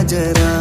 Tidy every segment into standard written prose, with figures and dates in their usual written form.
ഹാജരാ.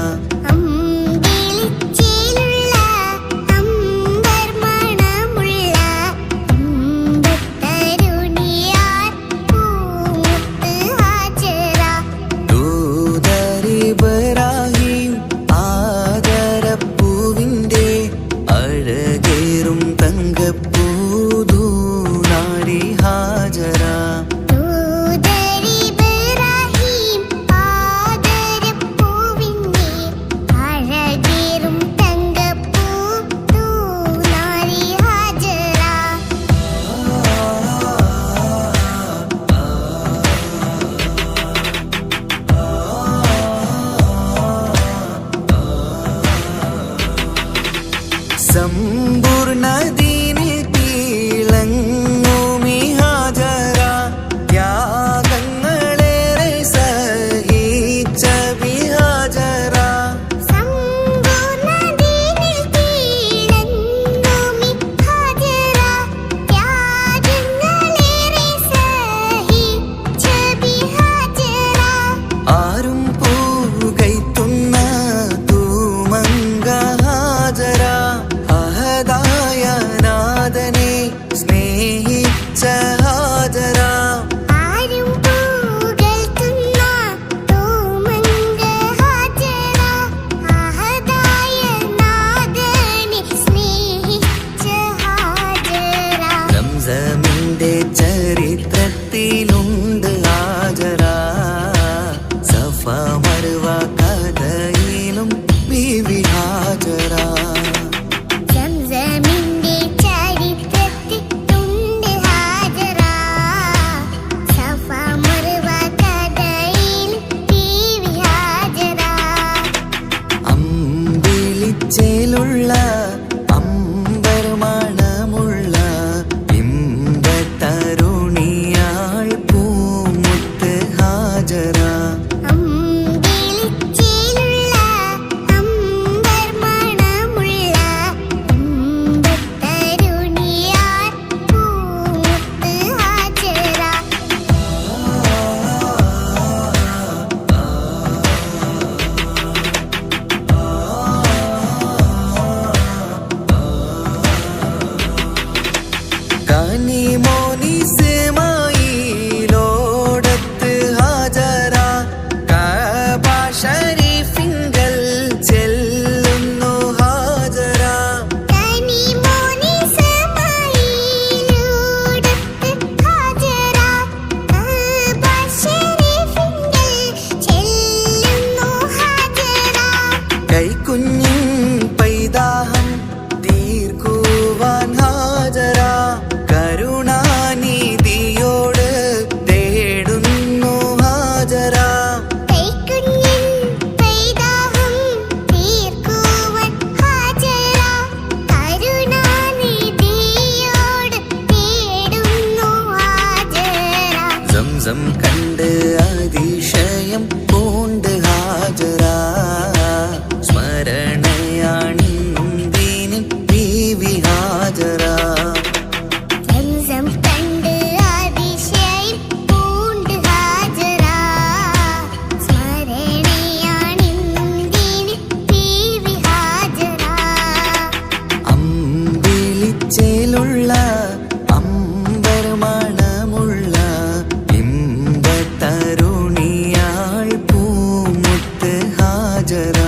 സമ്പൂർണ്ണ ദീനിൽ തിളങ്ങുമീ ഹാജറ. ത്യാഗങ്ങളേറെ സഹിച്ച ബി ഹാജറ. ആരും പൂകൈത്തുന്ന തൂമങ്ക ഹാജറ. നാഥനെ സ്നേഹിച്ച ഹാജര. സംസമിന്റെ ചരിത്രത്തിലുണ്ട് ഹാജര. സഫ മർവ കഥയിലും ബീവി ഹാജര. ുള്ള അമ്പർമണമുള്ള ഇമ്പത്തരുണിയാൾ പൂമുത്ത് ഹാജര. മോനിസമായിലോടത്ത് ഹാജര. കഅബ ശരീഫിങ്കൽ ചെല്ലുന്നു ഹാജര. കൈക്കുഞ്ഞിൻ പൈതാഹം തീർക്കുവാൻ ഹാജര. കരുണാനിധിയോട് തേടുന്നു ഹാജര. സംസം കണ്ട് അതിശയം പൂണ്ട് ഹാജര. സ്മരണയാണിന്നും ദീനിൻ ബീവി ഹാജര. അമ്പിളിച്ചേലുള്ള അമ്പർമണമുള്ള ഇമ്പത്തരുണിയാൾ പൂമുത്ത് ഹാജര.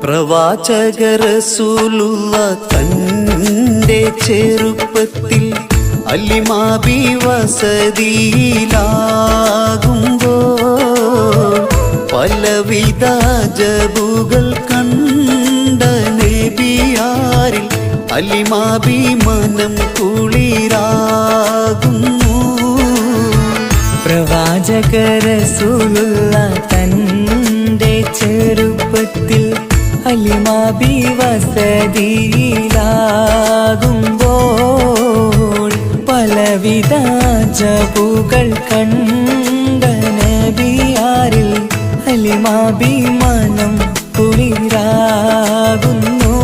പ്രവാചക റസൂലുള്ള തൻ്റെ ചെറുപ്പത്തിൽ അലിമാബി വസതിയിലാകുമ്പോൾ പലവിധ ജബുകൾ കണ്ട നബിയാരിൽ അലിമാബി മനം കുളിരാകുന്നു. പ്രവാചക റസൂലുള്ള തൻ്റെ ചെറുപ്പത്തിൽ അലിമാബി വസതിയിലാകുമ്പോൾ പലവിധ ജബുകൾ കണ്ട നബിയാരിൽ അലിമാബി മനം കുളിരാകുന്നു.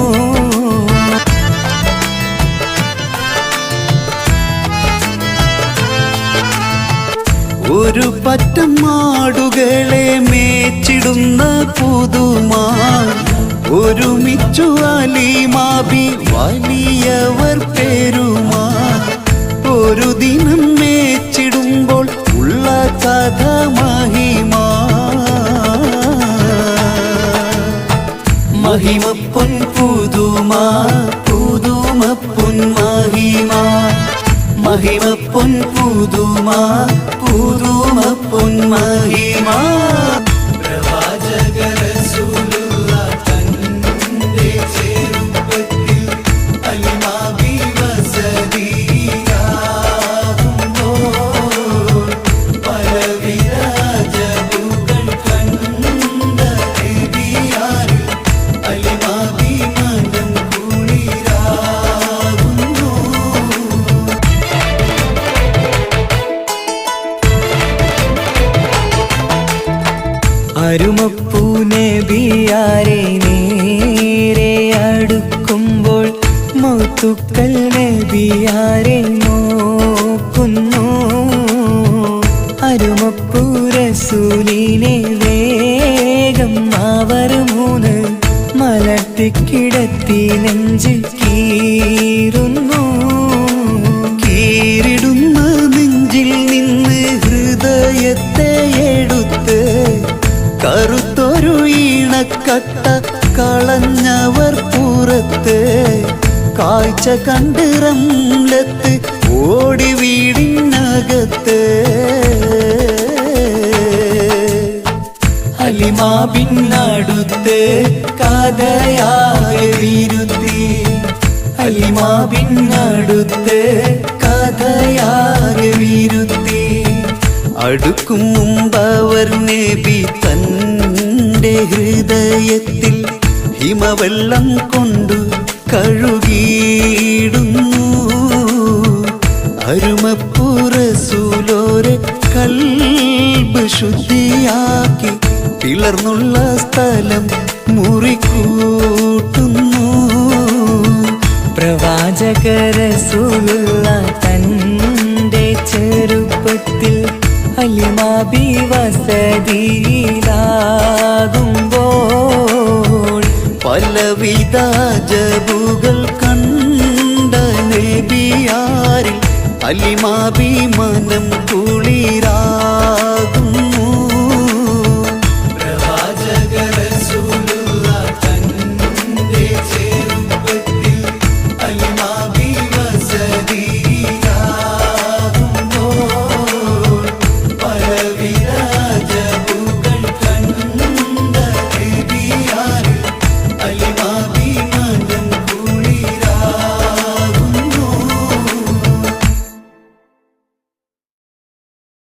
ഒരു പറ്റം മാടുകളെ മേച്ചിടുന്ന പുതുമാ ഒരുമിച്ചു അലിമാബി വലിയവർ പെരുമാ. ഒരു ദിനം മേച്ചിടുമ്പോൾ ഉള്ള കഥ മഹിമാ. മഹിമപ്പൊൻ പുതുമാ പുതുമപ്പൊൻ മഹിമാ. മഹിമപ്പൊൻ പുതുമാ പുതുമപ്പൊൻ മഹിമാ. പ്രവാചക റസൂലുള്ള തൻ്റെ ചെറുപ്പത്തിൽ അലിമാബി വസതിയിലാകുമ്പോൾ പലവിധ ജബുകൾ കണ്ട നബിയാരിൽ അലിമാബി മനം കുളിരാകുന്നു. അരുമപ്പൂ നബിയാരെ നേരെ അടുക്കുമ്പോൾ മൗത്തുക്കൾ നബിയാരെ നോക്കുന്നു. അരുമപ്പൂ റസൂലിനെ വേഗം അവർ മൂന്ന് മലർത്തിക്കിടത്തി നെഞ്ച് കീറുന്നു. കീറിടുന്ന നെഞ്ചിൽ നിന്ന് ഹൃദയത്തെ എടുത്ത് കറുത്തൊരു ഈണക്കട്ട കളഞ്ഞവർ പുറത്ത്. കാഴ്ച കണ്ട് റംലത്ത് ഓടി വീടിനകത്ത്. അലിമാബിനടുത്ത് കഥയാകെ വിരുത്തി. അലിമാബിനടുത്ത് കഥയാകെ വിരുത്തി. അടുക്കും മുമ്പവർ നബി തൻ്റെ ഹൃദയത്തിൽ ഹിമവെള്ളം കൊണ്ടു കഴുകിയിടുന്നു. അരുമപ്പൂ റസൂലോരെ കൽബ് ശുദ്ധിയാക്കി പിളർന്നുള്ള സ്ഥലം മുറിക്കൂട്ടുന്നു. പ്രവാചക റസൂലുള്ള തൻ്റെ ചെറുപ്പത്തിൽ അലിമാബി വസതിയിലാകുമ്പോൾ പലവിധ ജബുകൾ കണ്ട നബിയാരിൽ അലിമാബി മനം കുളിരാ.